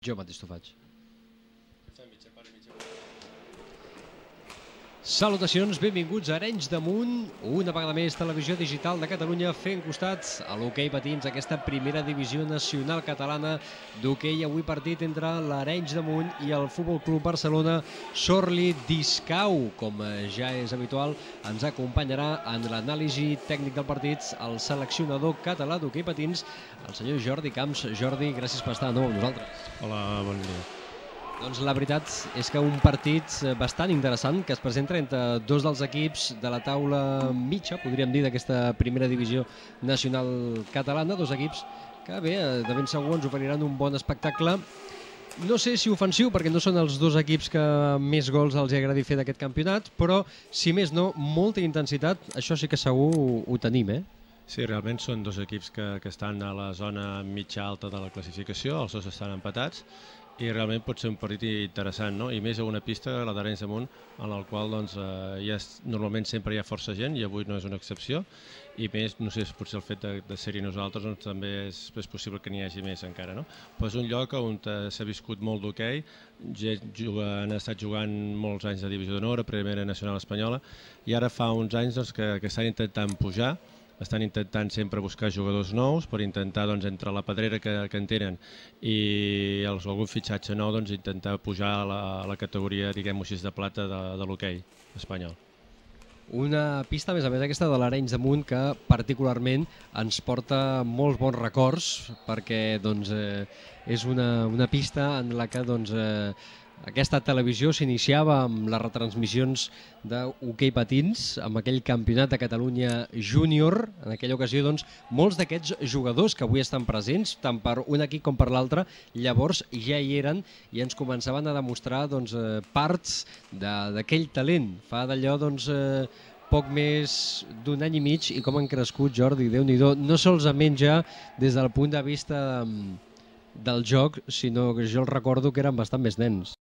Jo mateix t'ho faig. Salutacions, benvinguts a Arenys de Munt, una vegada més Televisió Digital de Catalunya fent costats a l'hoquei patins, aquesta primera divisió nacional catalana d'hoquei. Avui partit entre l'Arenys de Munt i el Futbol Club Barcelona. Sorli Discau, com ja és habitual, ens acompanyarà en l'anàlisi tècnic del partit el seleccionador català d'hoquei patins, el senyor Jordi Camps. Jordi, gràcies per estar de nou amb nosaltres. Hola, bon dia. Doncs la veritat és que un partit bastant interessant que es presenta entre dos dels equips de la taula mitja, podríem dir, d'aquesta primera divisió nacional catalana, dos equips que bé, de ben segur ens oferiran un bon espectacle. No sé si ofensiu, perquè no són els dos equips que més gols els agradi fer d'aquest campionat, però si més no, molta intensitat, això sí que segur ho tenim, Sí, realment són dos equips que estan a la zona mitja-alta de la classificació, els dos estan empatats, i realment pot ser un partit interessant, no? I més a una pista, la d'Arenys de Munt, en la qual doncs, normalment sempre hi ha força gent, i avui no és una excepció, i més, no sé, potser el fet de ser-hi nosaltres doncs, també és possible que n'hi hagi més encara, no? Però és un lloc on s'ha viscut molt d'hoquei, han estat jugant molts anys de Divisió d'Honor, a Primera Nacional Espanyola, i ara fa uns anys doncs, que estan intentant pujar, estan intentant sempre buscar jugadors nous per intentar, doncs, entre la pedrera que en tenen i algun fitxatge nou, doncs, intentar pujar a la categoria, diguem-ho així, de plata de l'hoquei espanyol. Una pista, a més, aquesta de l'Arenys de Munt, que particularment ens porta molts bons records, perquè doncs, és una pista en la que doncs, aquesta televisió s'iniciava amb les retransmissions d'hoquei patins, amb aquell campionat de Catalunya júnior. En aquella ocasió, doncs, molts d'aquests jugadors que avui estan presents, tant per un equip com per l'altre, llavors ja hi eren i ens començaven a demostrar doncs, parts d'aquell talent. Fa d'allò doncs, poc més d'un any i mig, i com han crescut, Jordi, Déu-n'hi-do, no solament ja des del punt de vista del joc, sinó que jo els recordo que eren bastant més nens.